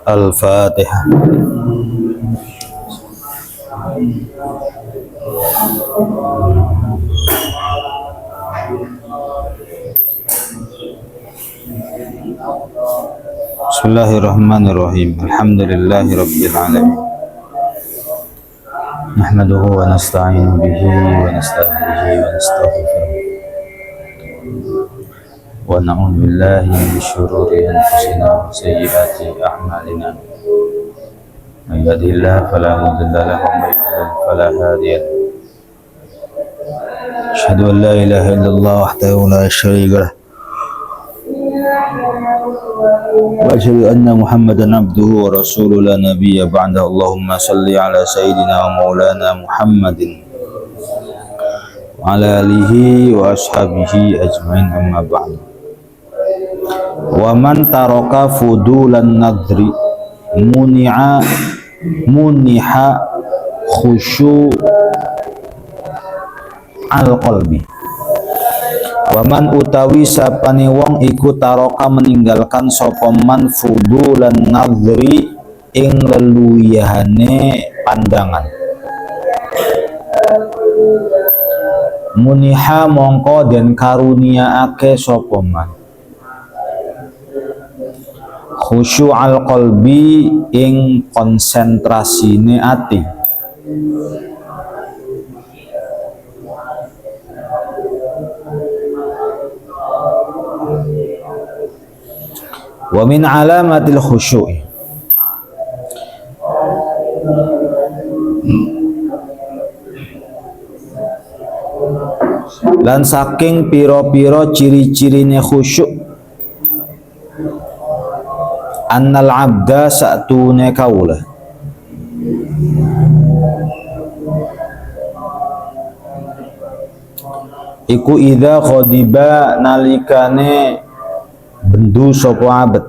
Al-Fatihah. Bismillahirrahmanirrahim. Alhamdulillahirabbil alamin. Nahmaduhu wa nasta'inu bihi wa nasta'dihi wa nastaghfiruh. Wa na'udzu billahi min syururi anfusina wa sayyiati a'malina. May yahdihillahu fala mudilla lahu wa may yudlil fala hadiya lahu. Asyhadu an la ilaha illallah wahdahu la syarika lahu wa asyhadu anna Muhammadan abduhu wa rasuluhu la nabiyya ba'dahu. Allahumma shalli ala sayyidina wa maulana Muhammadin wa ala alihi wa ashabihi ajmain, amma ba'du. Wa man taraka fudulan nadri muniha khusyu al qalbi. Waman utawi sapane wong iku taroka meninggalkan sapa man fudulan nadri ing leluyahane pandangan. Muniha mongko den karuniaake sapa man khusyu'al qalbi ing konsentrasine ati. Wa min alamatil khusyu'i lan saking piro-piro ciri-cirine khusyuk annal abda sa'tune kaula iku idza khodiba nalikane bendu sapa abad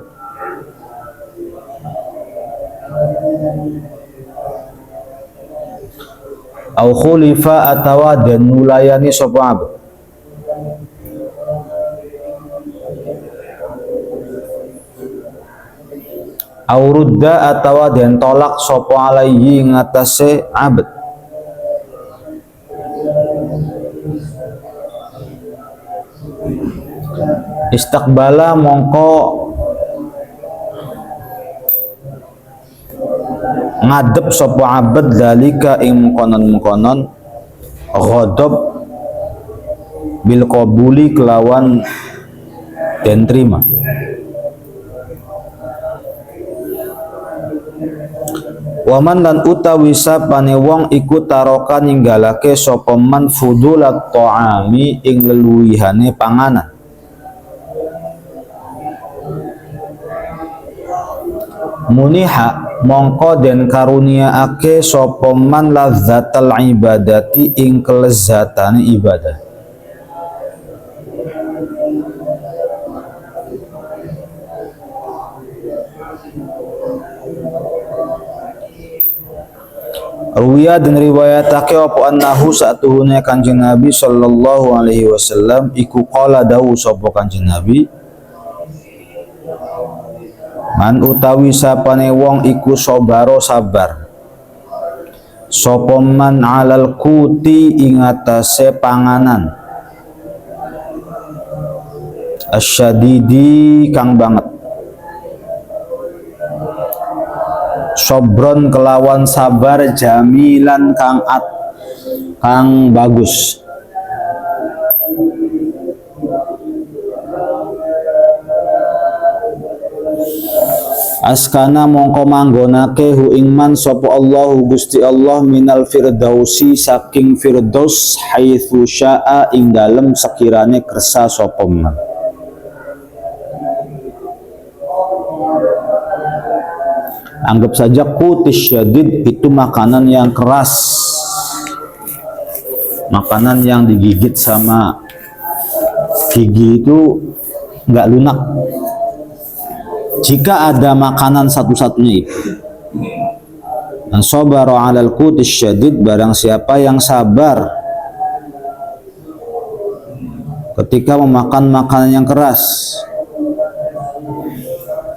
au khulifa atawa den nulayani sapa abad au rudda atawa den tolak sapa alaihi ngatasé abad Istakbala mongko ngadep sapa abad dalika ing mengkonon ghadab bil qabuli kelawan den terima. Waman lan utawi sapane wong iku taroka ninggalake sapa man fudulat ta'ami ing leluwihane panganan. Muniha mongko den karuniaake sapa man lazzatal ibadati ing kelezatane ibadah. Ruwiya dan riwayatake apa annahu sa'tuhune Kanjeng Nabi sallallahu alaihi wasallam iku qala dawu sapa Kanjeng Nabi man utawi sapane wong iku sobaro sabar sapa man alal kuti ing atase panganan asyadidi kang banget sobron kelawan sabar jamilan kang bagus askana mongko manggonake hu ingman sapa Allahu Gusti Allah minal firdausi saking firdaus haitsu syaa ing dalem sekirane kersa sapa man. Anggap saja qutis syadid itu makanan yang keras, makanan yang digigit sama gigi itu nggak lunak. Jika ada makanan satu-satunya itu, dan sabara 'alal qutis syadid, barang siapa yang sabar ketika memakan makanan yang keras,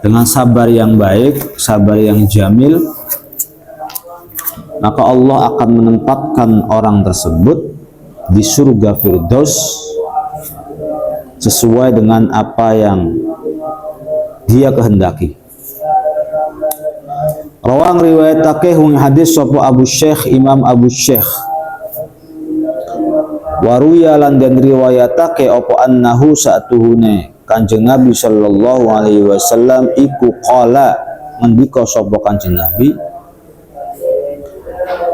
dengan sabar yang baik, sabar yang jamil, maka Allah akan menempatkan orang tersebut di surga Firdaus sesuai dengan apa yang dia kehendaki. Rawang riwayatake hung hadis sapa Abu Syekh Imam Abu Syekh. Waruya lan den riwayatake apa annahu sa'tuhune Kanjeng Nabi sallallahu alaihi wasallam iku qala ngendika sapa Kanjeng Nabi,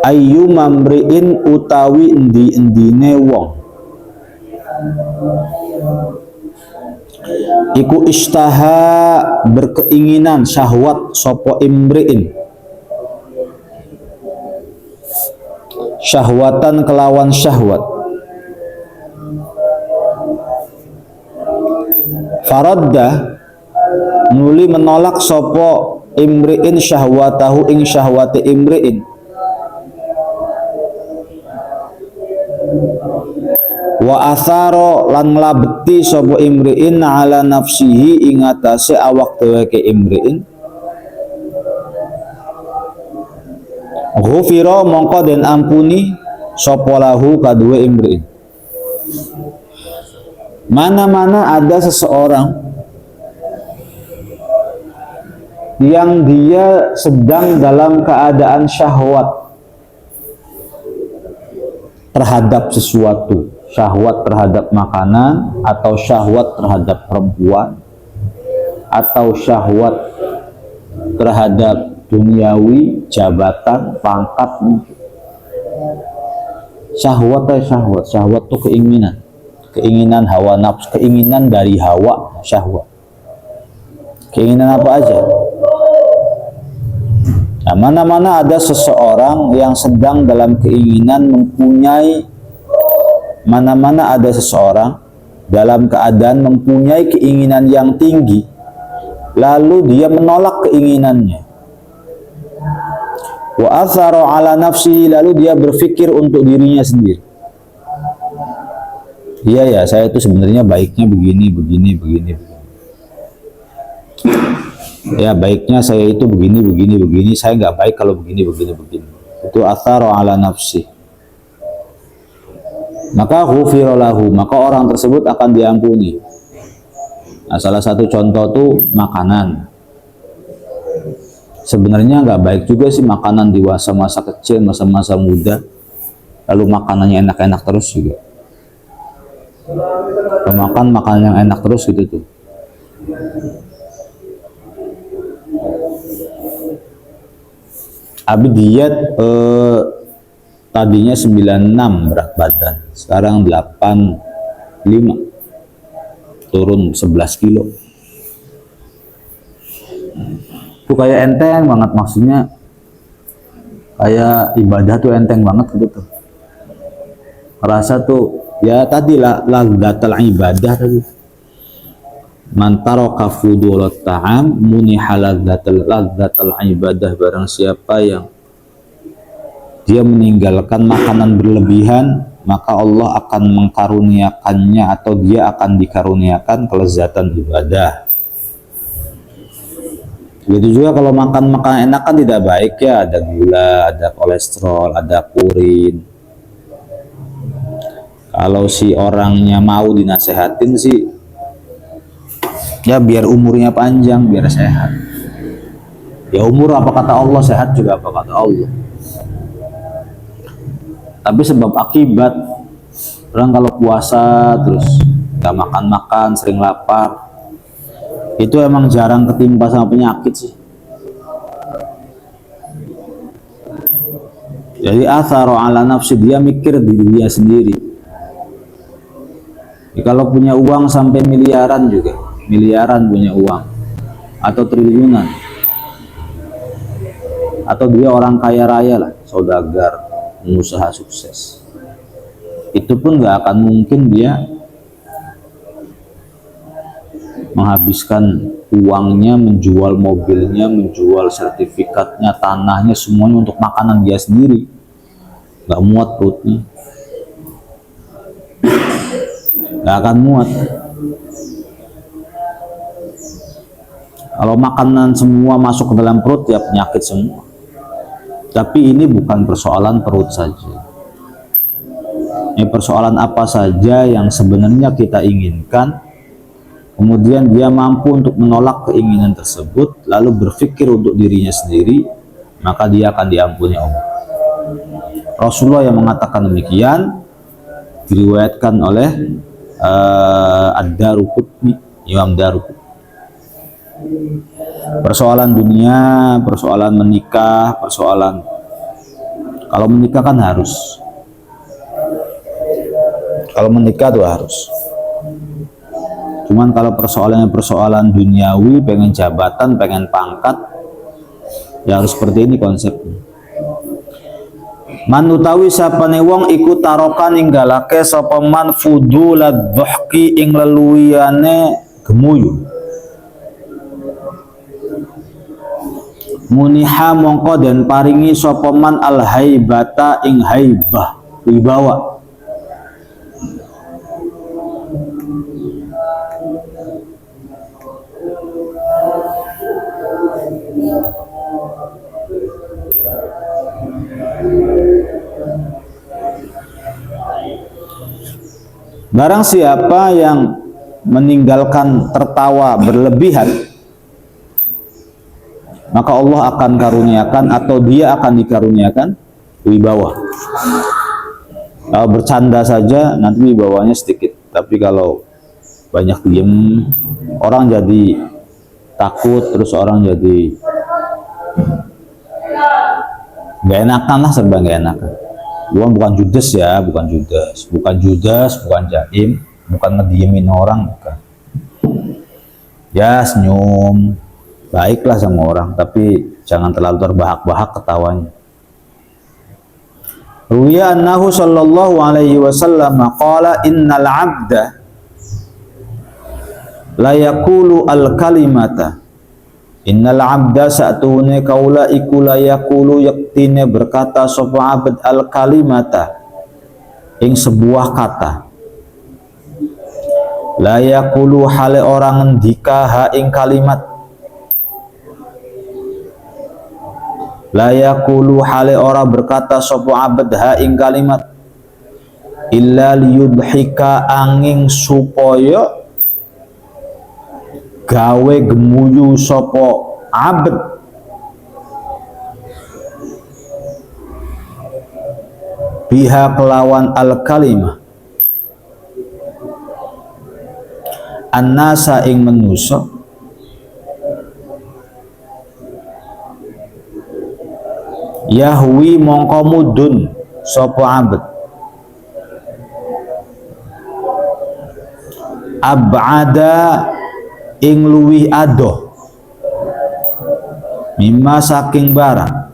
ayyu mamriin utawi endi-endine wong iku istaha berkeinginan syahwat sapa imriin, syahwatan kelawan syahwat, faradda nuli menolak sapa imriin syahwatahu ing syahwate imriin, wa atharo lan nglabeti sapa imriin ala nafsihi ing atase awak dheweke imriin, ghufira mongko den ampuni sapa lahu kaduwe imriin. Mana-mana ada seseorang yang dia sedang dalam keadaan syahwat terhadap sesuatu, syahwat terhadap makanan, atau syahwat terhadap perempuan, atau syahwat terhadap duniawi, jabatan, pangkat, syahwat itu keinginan hawa nafsu, keinginan dari hawa, syahwat, keinginan apa aja. Nah, mana-mana ada seseorang yang sedang dalam keinginan mempunyai, mana-mana ada seseorang dalam keadaan mempunyai keinginan yang tinggi, lalu dia menolak keinginannya. Wa athara ala nafsi, lalu dia berpikir untuk dirinya sendiri. Iya ya, saya itu sebenarnya baiknya begini. Ya, baiknya saya itu begini. Saya nggak baik kalau begini. Itu athara ala nafsi. Maka ghufira lahu, maka orang tersebut akan diampuni. Nah, salah satu contoh tuh makanan. Sebenarnya nggak baik juga sih makanan di masa kecil, masa muda, lalu makanannya enak-enak terus juga. Makan makanan yang enak terus gitu tuh. Abi diet tadinya 96 berat badan, sekarang 85, turun 11 kilo. Itu kayak enteng banget, maksudnya kayak ibadah tuh enteng banget gitu tuh. Rasa tuh ya tadi lah ladatal ibadah tadi. Man taraka fudulat ta'am muniha ladatal ibadah, barang siapa yang dia meninggalkan makanan berlebihan, maka Allah akan mengkaruniakannya atau dia akan dikaruniakan kelezatan ibadah. Begitu juga kalau makan makanan enak kan tidak baik ya, ada gula, ada kolesterol, ada purin. Kalau si orangnya mau dinasehatin sih, ya biar umurnya panjang, biar sehat. Ya umur apa kata Allah, sehat juga apa kata Allah. Tapi sebab akibat, orang kalau puasa terus nggak makan, sering lapar, itu emang jarang ketimpa sama penyakit sih. Jadi atharu ala nafsi, dia mikir di dia sendiri. Kalau punya uang sampai miliaran juga, punya uang, atau triliunan, atau dia orang kaya raya lah, saudagar, pengusaha sukses, itu pun nggak akan mungkin dia menghabiskan uangnya, menjual mobilnya, menjual sertifikatnya, tanahnya, semuanya untuk makanan dia sendiri. Nggak muat perutnya, nggak akan muat. Kalau makanan semua masuk ke dalam perut ya penyakit semua. Tapi ini bukan persoalan perut saja. Ini persoalan apa saja yang sebenarnya kita inginkan, kemudian dia mampu untuk menolak keinginan tersebut, lalu berpikir untuk dirinya sendiri, maka dia akan diampuni Allah. Rasulullah yang mengatakan demikian diriwayatkan oleh Ad-Daruqutni, Imam Daruqutni. Persoalan dunia, persoalan menikah, persoalan kalau menikah kan harus. Kalau menikah tuh harus. Cuman kalau persoalannya persoalan duniawi, pengen jabatan, pengen pangkat, ya harus seperti ini konsepnya. Man utawi sapane wong iku tarokan ninggalake sapa man fudulad dhuhki ing leluwiane gemuyu. Muniha mongko den paringi sapa man al haibata ing haibah, wibawa. Barang siapa yang meninggalkan tertawa berlebihan, maka Allah akan karuniakan atau dia akan dikaruniakan wibawa. Kalau bercanda saja nanti wibawanya sedikit, tapi kalau banyak diem, orang jadi takut, terus orang jadi gak enakan lah, serba gak enakan. Bukan judes ya, bukan judes, bukan jaim, bukan ngediemin orang, bukan. Ya senyum, baiklah sama orang, tapi jangan terlalu terbahak-bahak ketawanya. Ruwiya annahu sallallahu alaihi wasallam qala innal 'abda la yaqulu al kalimata. Innal 'abda sa'tune kaula iku la yaqulu yaktine berkata sapa abd al kalimata ing sebuah kata. La yaqulu hale orang ngendika ha ing kalimat. La yaqulu hale ora berkata sapa abd ha ing kalimat illa liyudhika angin supaya gawe gemuyu sopo abd biha kelawan al kalimah annasa ing manusa yahwi mongko mudun sopo abd ab'ada ing luwih adoh mimma saking barang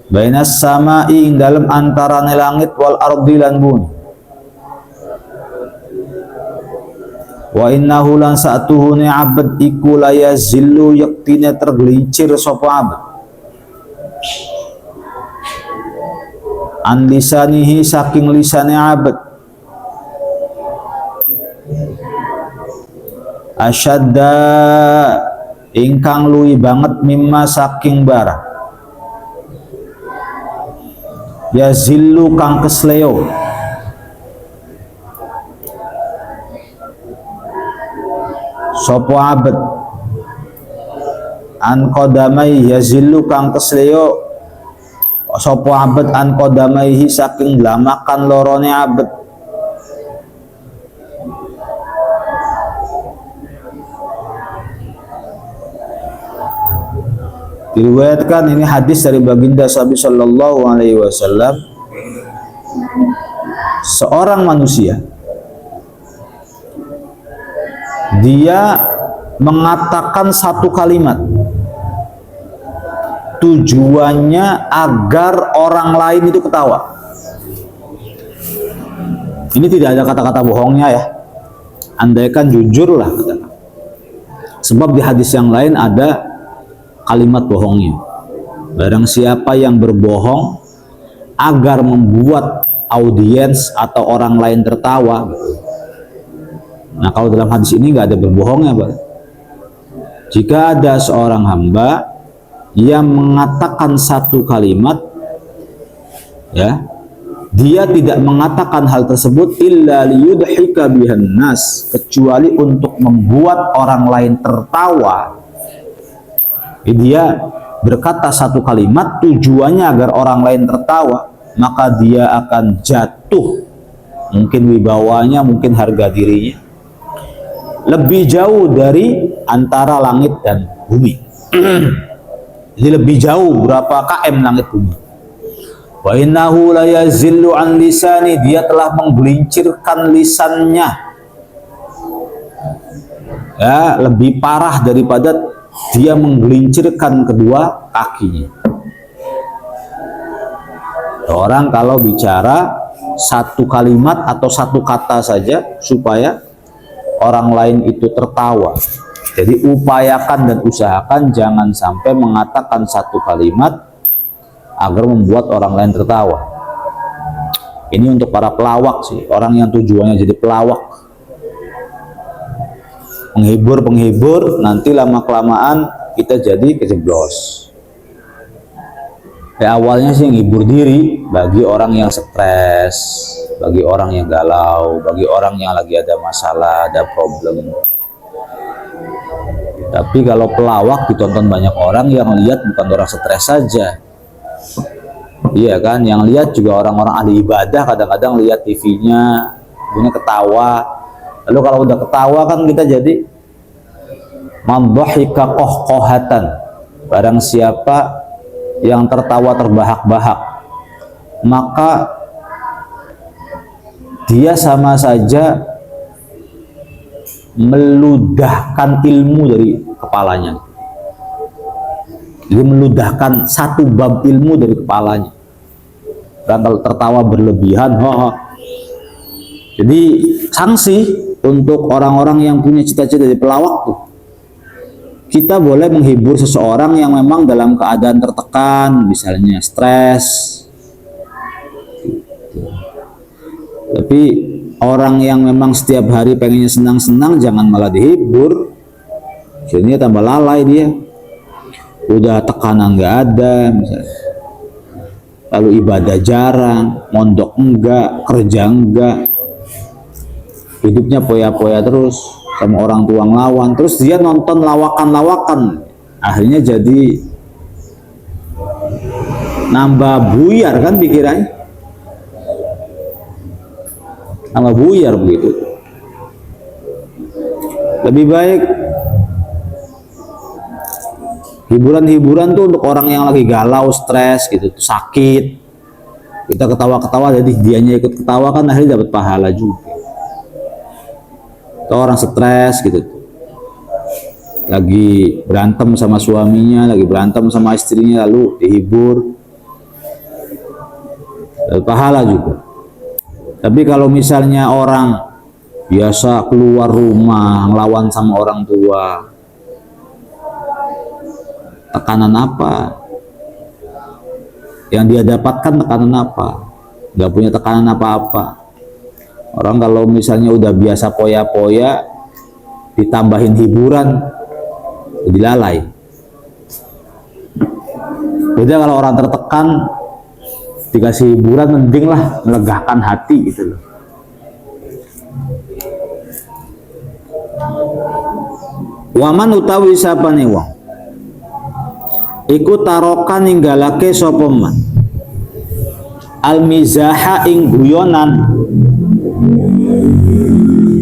bainas samai ing dalem antarane langit wal ardi lan bumi wa innahu lan sa'tuhune abd iku la yazillu yaktine tergelincir sapa abd an lisanihi saking lisane abd asyadda ingkang luwi banget mimma saking barang yazillu kang kesleo sapa abd an qadamai yazillu kang kesleo sapa abd an qadamaihi saking lamakan lorone abd Diriwayatkan ini hadis dari baginda Nabi Sallallahu Alaihi Wasallam, seorang manusia dia mengatakan satu kalimat tujuannya agar orang lain itu ketawa. Ini tidak ada kata-kata bohongnya ya, andaikan jujurlah katakan. Sebab di hadis yang lain ada kalimat bohongnya. Barang siapa yang berbohong agar membuat audiens atau orang lain tertawa. Nah kalau dalam hadis ini nggak ada berbohongnya, Pak. jika ada seorang hamba yang mengatakan satu kalimat, ya, dia tidak mengatakan hal tersebut illa liyudhika bihan nas, kecuali untuk membuat orang lain tertawa. Dia berkata satu kalimat tujuannya agar orang lain tertawa, maka dia akan jatuh, mungkin wibawanya, mungkin harga dirinya, lebih jauh dari antara langit dan bumi. Jadi lebih jauh, berapa km langit bumi. Wa innahu la yazillu an lisani, dia telah menggelincirkan lisannya, ya, lebih parah daripada dia menggelincirkan kedua kakinya. Orang kalau bicara satu kalimat atau satu kata saja supaya orang lain itu tertawa. Jadi upayakan dan usahakan jangan sampai mengatakan satu kalimat agar membuat orang lain tertawa. Ini untuk para pelawak sih, orang yang tujuannya jadi pelawak, penghibur, nanti lama-kelamaan kita jadi kejeblos. Ya, awalnya sih menghibur diri bagi orang yang stres, bagi orang yang galau, bagi orang yang lagi ada masalah, ada problem. Tapi kalau pelawak ditonton banyak orang, yang lihat bukan orang stres saja, iya kan, yang lihat juga orang-orang ahli ibadah. Kadang-kadang lihat TV-nya punya ketawa, lalu kalau udah ketawa kan kita jadi mandhahika qahqahatan, barang siapa yang tertawa terbahak-bahak, maka dia sama saja meludahkan ilmu dari kepalanya. Dia meludahkan satu bab ilmu dari kepalanya. Dan kalau tertawa berlebihan, jadi sanksi untuk orang-orang yang punya cita-cita dari pelawak tuh. Kita boleh menghibur seseorang yang memang dalam keadaan tertekan, misalnya stres. Tapi orang yang memang setiap hari pengennya senang-senang, jangan malah dihibur. Jadinya tambah lalai dia. Udah tekanan nggak ada, misalnya. Lalu ibadah jarang, mondok enggak, kerja enggak, hidupnya poya-poya terus, sama orang tua ngelawan, terus dia nonton lawakan-lawakan, akhirnya jadi nambah buyar kan pikirannya, nambah buyar begitu. Lebih baik hiburan-hiburan tuh untuk orang yang lagi galau, stres gitu, sakit, kita ketawa-ketawa, jadi dianya ikut ketawa kan akhirnya dapat pahala juga. Atau orang stres gitu, lagi berantem sama suaminya, lagi berantem sama istrinya, lalu dihibur, dapat pahala juga. Tapi kalau misalnya orang biasa keluar rumah ngelawan sama orang tua, tekanan apa yang dia dapatkan? Tekanan apa? Nggak punya tekanan apa-apa. Orang kalau misalnya udah biasa poya-poya, ditambahin hiburan, jadi lalai. Beda kalau orang tertekan, dikasih hiburan, mending lah melegakan hati gitu loh. Waman utawi sapa nih wong iku tarokan ninggalake sapa man al mizaha ing guyonan,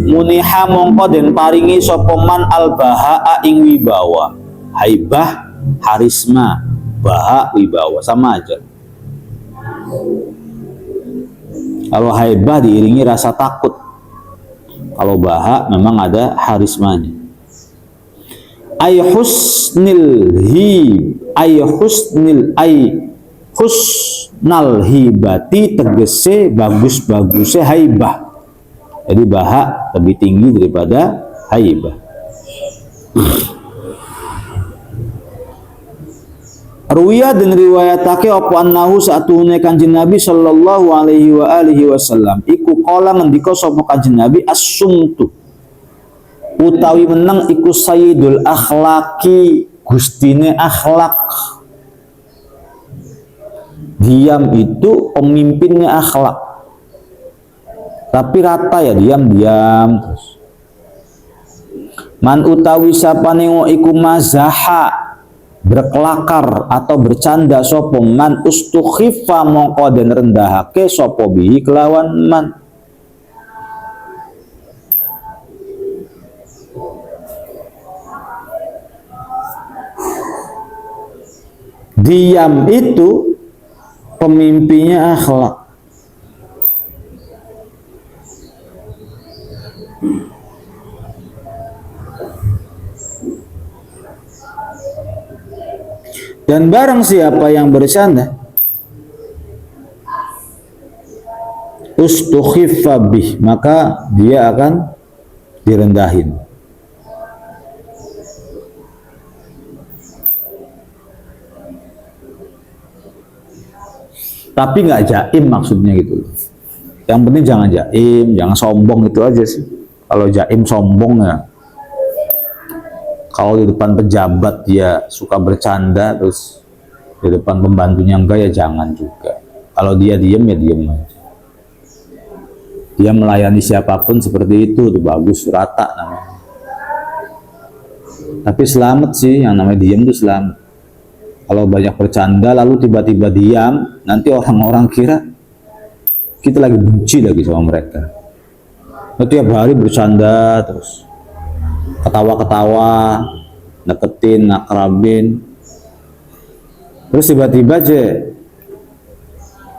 muniha mongko den paringi sapa man al bahaa ing wibawa. Haibah, harisma, baha, wibawa sama aja. Kalau haibah diiringi rasa takut, kalau baha memang ada harismanya. Husnal hibati tegese bagus-bagusnya haibah. Jadi baha lebih tinggi daripada haibah. Ruwiya dan riwayatake apa annahu sa'atuhune Kanjeng Nabi sallallahu alaihi wa alihi wasallam iku qala ngendika sapa Kanjeng Nabi as-sumtu utawi meneng iku sayyidul akhlaki, gustine akhlak. Diam itu pemimpinnya akhlak, tapi rata ya, diam-diam terus. Man utawi sapane iku mazaha, berkelakar atau bercanda sapa man ustukhifa mongko den rendahake sapa bihi kelawan man. Diam itu pemimpinnya akhlak. Dan barang siapa yang bercanda, ustukhiffa bih, maka dia akan direndahin. Tapi nggak jaim maksudnya gitu. Yang penting jangan jaim, jangan sombong, itu aja sih. Kalau jaim sombong ya. Kalau di depan pejabat dia suka bercanda, terus di depan pembantunya enggak, ya jangan juga. Kalau dia diem ya diem aja. Dia melayani siapapun seperti itu, tuh bagus, rata namanya. Tapi selamat sih, yang namanya diem tuh selamat. Kalau banyak bercanda lalu tiba-tiba diam, nanti orang-orang kira kita lagi benci lagi sama mereka. Tiap hari bercanda terus, ketawa-ketawa, deketin, nakrabin, terus tiba-tiba aja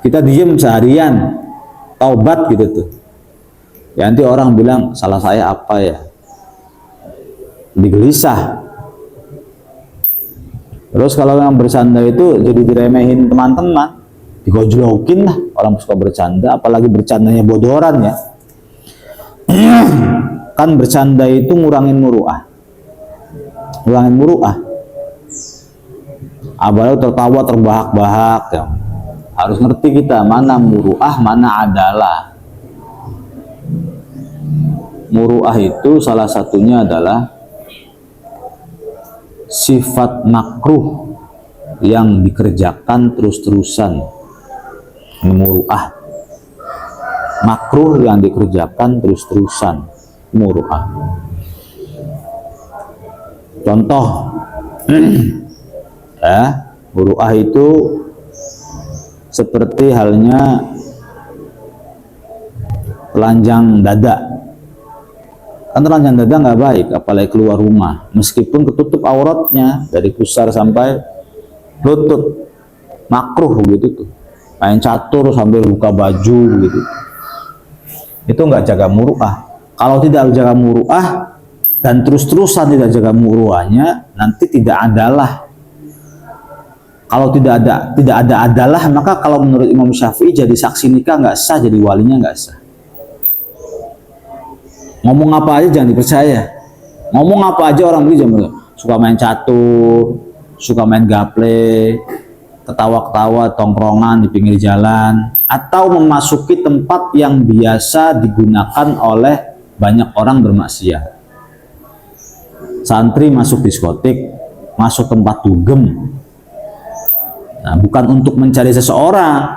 kita diem seharian, taubat gitu tuh. Ya nanti orang bilang, salah saya apa ya? Digelisah. Terus kalau yang bercanda itu jadi diremehin teman-teman, digojlokin lah. Orang suka bercanda, apalagi bercandanya bodoran ya. Kan bercanda itu ngurangin muru'ah. Ngurangin muru'ah. Apalagi tertawa terbahak-bahak ya. Harus ngerti kita mana muru'ah, mana adalah. Muru'ah itu salah satunya adalah sifat makruh yang dikerjakan terus-terusan. Muru'ah, makruh yang dikerjakan terus-terusan, muru'ah. Contoh ya, muru'ah itu seperti halnya telanjang dada. Kan telanjang dada nggak baik, apalagi keluar rumah, meskipun ketutup auratnya dari pusar sampai lutut, makruh gitu tuh. Main catur sambil buka baju gitu, itu nggak jaga muru'ah. Kalau tidak jaga muru'ah dan terus-terusan tidak jaga muru'ahnya, nanti tidak adalah. Kalau tidak ada adalah, maka kalau menurut Imam Syafi'i jadi saksi nikah nggak sah, jadi walinya nggak sah. Ngomong apa aja jangan dipercaya. Ngomong apa aja orang beli jangan. Suka main catur, suka main gaple, ketawa-ketawa tongkrongan di pinggir jalan, atau memasuki tempat yang biasa digunakan oleh banyak orang bermaksiat. Santri masuk diskotik, masuk tempat dugem. Nah, bukan untuk mencari seseorang,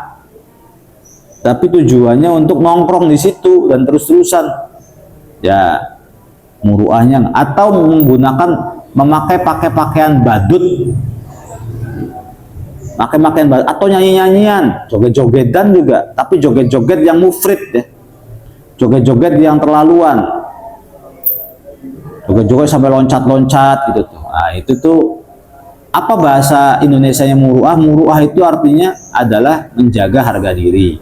tapi tujuannya untuk nongkrong di situ dan terus-terusan. Ya, muru'ahnya. Atau memakai pakaian badut, pakaian badut, atau nyanyi-nyanyian, joget-jogetan juga, tapi joget-joget yang mufrid ya, joget-joget yang terlaluan, joget-joget sampai loncat-loncat gitu tuh. Nah, itu tuh apa bahasa Indonesianya muru'ah? Muru'ah itu artinya adalah menjaga harga diri,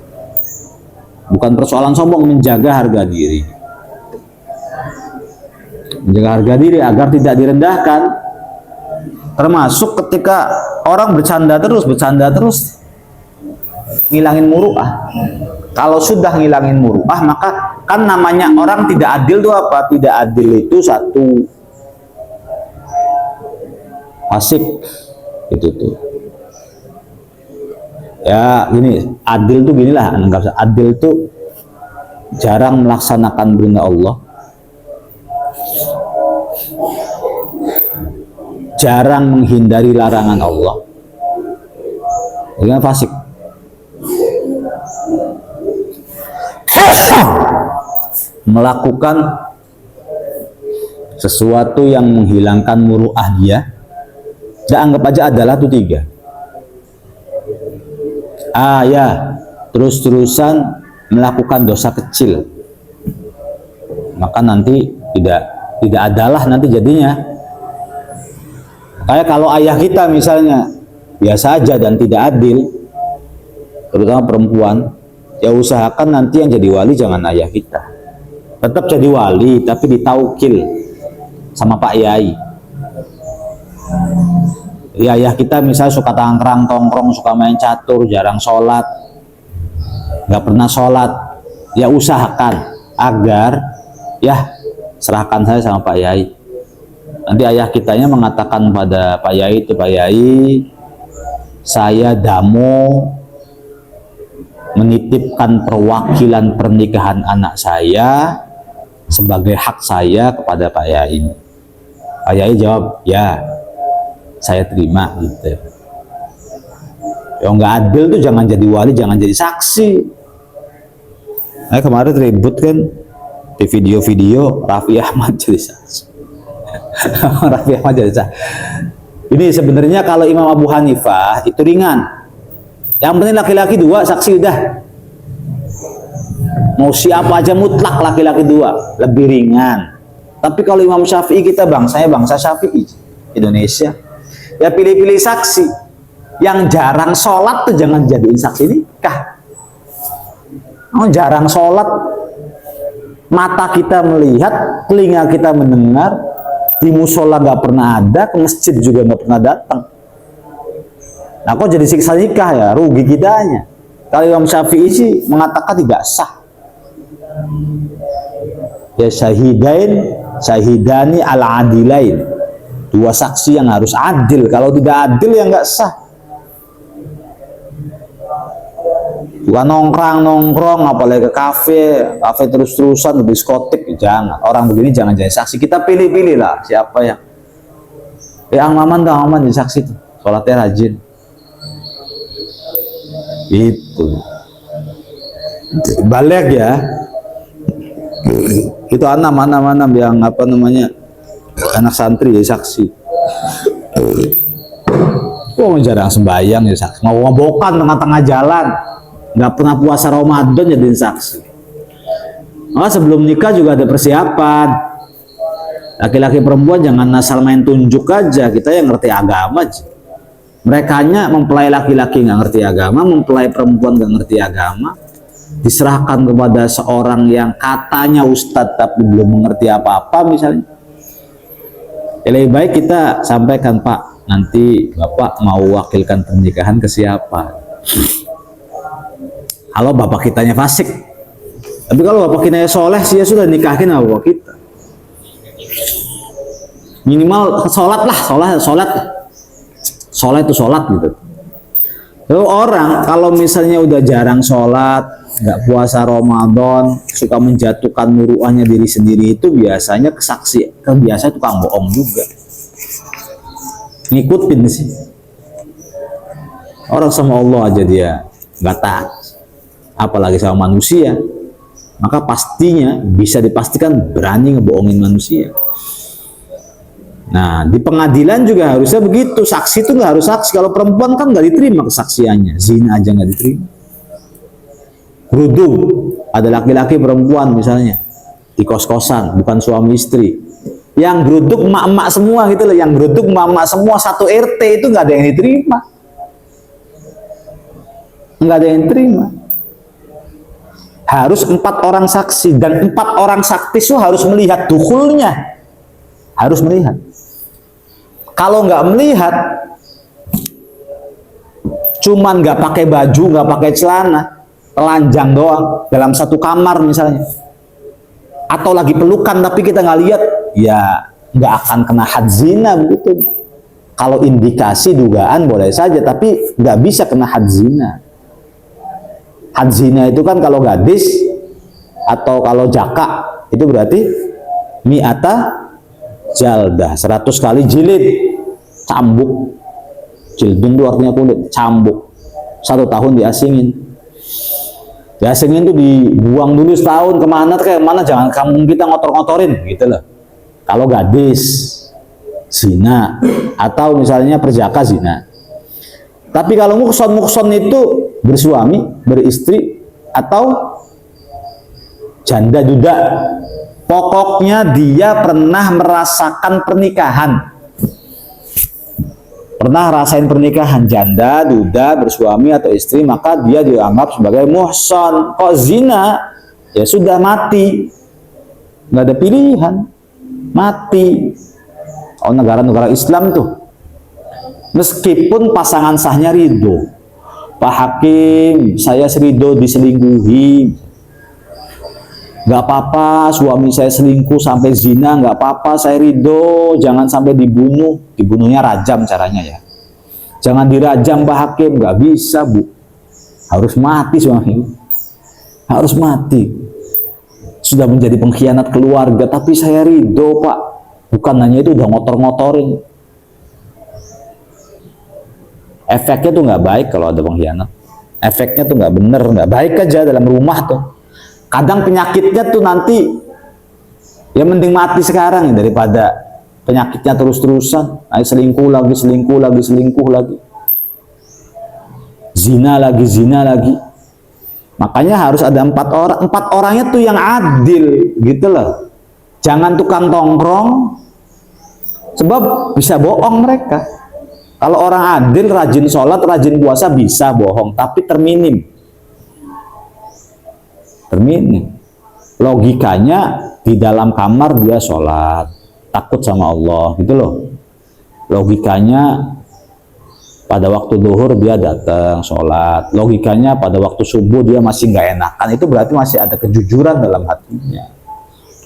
bukan persoalan sombong, menjaga harga diri. Menjaga harga diri agar tidak direndahkan, termasuk ketika orang bercanda terus ngilangin muru'ah. Kalau sudah ngilangin muru'ah, maka kan namanya orang tidak adil itu apa? Tidak adil itu satu, fasik itu tuh ya. Gini, adil tuh ginilah, anggap adil tuh jarang melaksanakan perintah Allah, jarang menghindari larangan Allah, dengan fasik. Melakukan sesuatu yang menghilangkan muru'ah dia, dan anggap aja adalah itu 3. Ya, terus-terusan melakukan dosa kecil, maka nanti tidak adalah nanti jadinya. Kayak kalau ayah kita misalnya biasa aja dan tidak adil, terutama perempuan, ya usahakan nanti yang jadi wali jangan ayah kita. Tetap jadi wali tapi ditaukil sama Pak Yai. Ya, ayah kita misalnya suka tongkrong, suka main catur, jarang sholat, nggak pernah sholat, ya usahakan agar ya serahkan saya sama Pak Yai. Nanti ayah kitanya mengatakan pada Pak Yai itu, Pak Yai, saya damo menitipkan perwakilan pernikahan anak saya sebagai hak saya kepada Pak Yai. Pak Yai jawab, ya saya terima gitu. Yang nggak adil tuh jangan jadi wali, jangan jadi saksi. Kemarin ribut kan di video-video Raffi Ahmad jadi saksi. Raffi Ahmad jadi saksi. Ini sebenarnya kalau Imam Abu Hanifah itu ringan. Yang penting laki-laki 2 saksi udah. Mau siapa aja mutlak laki-laki 2, lebih ringan. Tapi kalau Imam Syafi'i, kita bangsanya bangsa Syafi'i Indonesia, ya pilih-pilih saksi. Yang jarang sholat tuh jangan jadiin saksi nikah. Jarang sholat, mata kita melihat, telinga kita mendengar, di musola nggak pernah ada, ke masjid juga nggak pernah datang. Nah, kok jadi siksa nikah ya? Rugi kitanya. Kalau Imam Syafi'i sih mengatakan tidak sah. Ya syahidani al-adilain, 2 saksi yang harus adil. Kalau tidak adil ya nggak sah. Bukan nongkrong, apalagi ke kafe terus-terusan, diskotik, jangan. Orang begini jangan jadi saksi. Kita pilih-pilih lah siapa yang aman jadi saksi itu. Sholatnya rajin. Itu balik ya. Itu anak yang anak santri jadi saksi. Jarang sembahyang ya saksi. Ngobokan tengah-tengah jalan, nggak pernah puasa Ramadan jadi saksi. Sebelum nikah juga ada persiapan. Laki-laki perempuan jangan asal main tunjuk aja. Kita yang ngerti agama aja. Merekanya mempelai laki-laki nggak ngerti agama, mempelai perempuan nggak ngerti agama, diserahkan kepada seorang yang katanya ustadz tapi belum mengerti apa-apa misalnya. Ya, lebih baik kita sampaikan, Pak, nanti Bapak mau wakilkan pernikahan ke siapa? Kalau bapak kitanya fasik. Tapi kalau bapak kitanya soleh sih, ya sudah nikahin sama bapak kita. Minimal sholat itu sholat gitu. Lalu orang kalau misalnya udah jarang sholat, nggak puasa Ramadan, suka menjatuhkan muruahnya diri sendiri, itu biasanya biasa tukang bohong juga. Ngikutin sih. Orang sama Allah aja dia nggak taat, apalagi sama manusia. Maka pastinya bisa dipastikan berani ngebohongin manusia. Nah, di pengadilan juga harusnya begitu. Saksi itu nggak harus saksi. Kalau perempuan kan nggak diterima kesaksiannya. Zina aja nggak diterima. Rudung, ada laki-laki perempuan misalnya di kos-kosan, bukan suami istri. Yang geruduk emak-emak semua gitu loh. Yang geruduk emak-emak semua, satu RT itu nggak ada yang diterima. Nggak ada yang diterima. Harus 4 orang saksi, dan 4 orang saksi itu harus melihat dukulnya. Harus melihat. Kalau nggak melihat, cuman nggak pakai baju, nggak pakai celana, telanjang doang dalam satu kamar misalnya, atau lagi pelukan tapi kita nggak lihat, ya nggak akan kena had zina begitu. Kalau indikasi dugaan boleh saja, tapi nggak bisa kena had zina. Had zina itu kan kalau gadis atau kalau jaka itu berarti mi'ata jaldah, 100 kali jilid. cambuk. Jildun itu artinya kulit, cambuk. 1 tahun diasingin. Diasingin tuh dibuang dulu setahun kemana, jangan kampung kita ngotor-ngotorin gitu loh. Kalau gadis zina atau misalnya perjaka zina. Tapi kalau mukson itu bersuami, beristri atau janda duda. Pokoknya dia pernah merasakan pernikahan. Pernah rasain pernikahan, janda, duda, bersuami atau istri, maka dia dianggap sebagai muhson. Kok zina? Ya sudah mati. Nggak ada pilihan. Mati. Oh, negara-negara Islam tuh. Meskipun pasangan sahnya ridho. Pak Hakim, saya ridho diselingkuhi. Nggak apa-apa, suami saya selingkuh sampai zina, nggak apa-apa, saya ridho, jangan sampai dibunuh. Dibunuhnya rajam caranya ya. Jangan dirajam Pak Hakim, nggak bisa Bu. Harus mati suami. Harus mati. Sudah menjadi pengkhianat keluarga, tapi saya ridho Pak. Bukan hanya itu, udah ngotor-ngotorin. Efeknya tuh nggak baik kalau ada pengkhianat. Efeknya tuh nggak bener, nggak baik aja dalam rumah tuh. Kadang penyakitnya tuh nanti ya mending mati sekarang ya daripada penyakitnya terus-terusan. Selingkuh lagi, zina lagi. Makanya harus ada 4 orang. 4 orangnya tuh yang adil gitu loh. Jangan tukang tongkrong, sebab bisa bohong mereka. Kalau orang adil, rajin sholat, rajin puasa bisa bohong, tapi terminim. Logikanya di dalam kamar dia sholat, takut sama Allah gitu loh. Logikanya pada waktu duhur dia datang sholat. Logikanya pada waktu subuh dia masih nggak enakan. Itu berarti masih ada kejujuran dalam hatinya.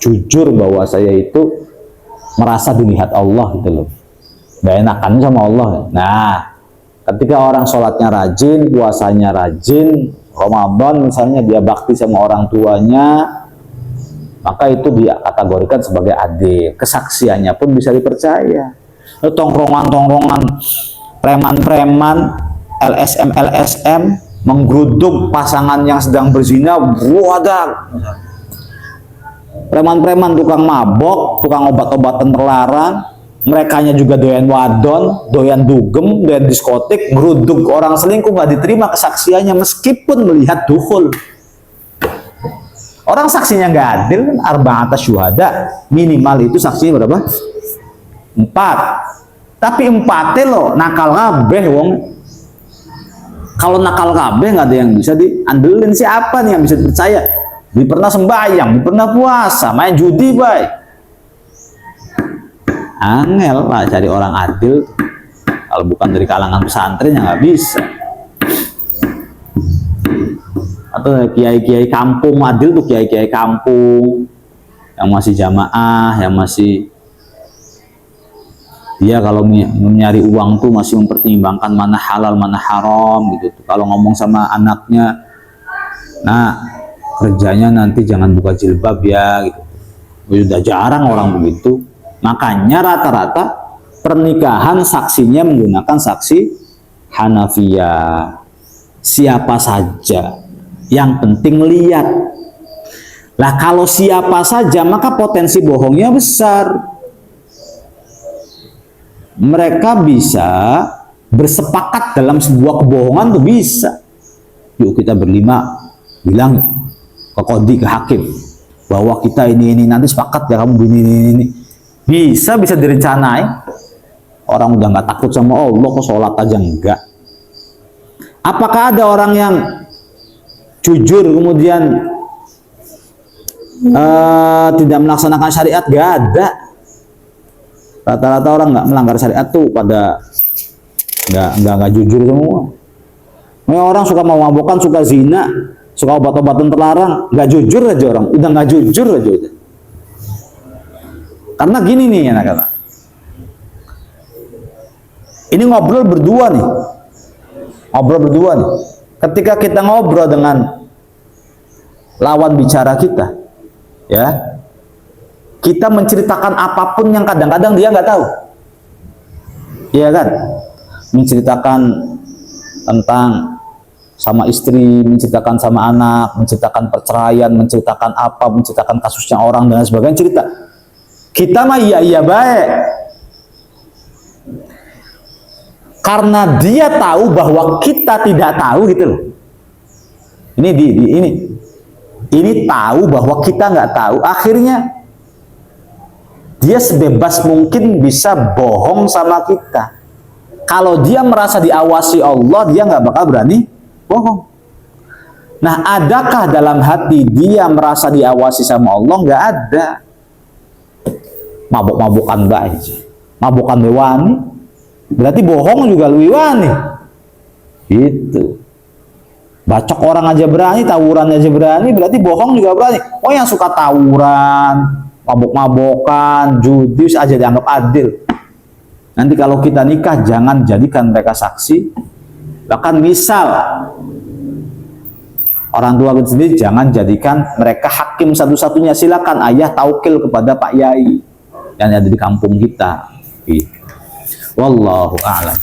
Jujur bahwa saya itu merasa dilihat Allah gitu loh. Nggak enakan sama Allah. Nah, ketika orang sholatnya rajin, puasanya rajin, Ramadan misalnya dia bakti sama orang tuanya, maka itu dia kategorikan sebagai adil. Kesaksiannya pun bisa dipercaya. Tongkrongan-tongkrongan, preman-preman, LSM menggeruduk pasangan yang sedang berzina, wadah. Preman-preman, tukang mabok, tukang obat-obatan terlarang, merekanya juga doyan wadon, doyan dugem, doyan diskotik, ngeruduk orang selingkuh, nggak diterima kesaksiannya meskipun melihat dukhul. Orang saksinya nggak adil kan, arba'ata syuhada, minimal itu saksinya berapa? 4. Tapi 4-nya loh nakal kabeh wong. Kalau nakal kabeh nggak ada yang bisa diandelin. Siapa nih yang bisa dipercaya? Dia pernah sembahyang, dia pernah puasa, main judi baik. Angel lah cari orang adil. Kalau bukan dari kalangan pesantren ya nggak bisa. Atau kiai-kiai kampung adil tuh kiai-kiai kampung yang masih jamaah, yang masih dia kalau mencari uang tuh masih mempertimbangkan mana halal mana haram gitu. Kalau ngomong sama anaknya, nah kerjanya nanti jangan buka jilbab ya gitu. Udah jarang orang begitu. Makanya rata-rata pernikahan saksinya menggunakan saksi Hanafiyah. Siapa saja, yang penting lihat. Lah kalau siapa saja maka potensi bohongnya besar. Mereka bisa bersepakat dalam sebuah kebohongan tuh bisa. Yuk kita berlima bilang ke kodi, ke hakim bahwa kita ini nanti sepakat ya kamu ini. Bisa direncanai. Orang udah nggak takut sama Allah kok sholat aja enggak. Apakah ada orang yang jujur kemudian tidak melaksanakan syariat? Gak ada. Rata-rata orang nggak melanggar syariat tuh pada nggak jujur semua. Orang suka mabok-mabokan, suka zina, suka obat-obatan terlarang, nggak jujur aja orang. Udah nggak jujur aja udah. Karena gini nih anak-anak. Ini ngobrol berdua nih. Ketika kita ngobrol dengan lawan bicara kita, ya, kita menceritakan apapun yang kadang-kadang dia nggak tahu. Iya kan? Menceritakan tentang sama istri, menceritakan sama anak, menceritakan perceraian, menceritakan apa, menceritakan kasusnya orang dan sebagainya, cerita. Kita mah iya baik. Karena dia tahu bahwa kita tidak tahu gitu loh. Ini tahu bahwa kita nggak tahu. Akhirnya dia sebebas mungkin bisa bohong sama kita. Kalau dia merasa diawasi Allah, dia nggak bakal berani bohong. Nah, adakah dalam hati dia merasa diawasi sama Allah? Nggak ada. Mabuk-mabukan baik, mabukan mewani, berarti bohong juga lebih wani. Itu. Bacok orang aja berani, tawuran aja berani, berarti bohong juga berani. Oh, yang suka tawuran, mabuk-mabukan, judi aja dianggap adil. Nanti kalau kita nikah, jangan jadikan mereka saksi. Bahkan misal orang tua kita sendiri, jangan jadikan mereka hakim satu-satunya. Silakan ayah taukil kepada Pak Yai yang ada di kampung kita. Wallahu a'lam.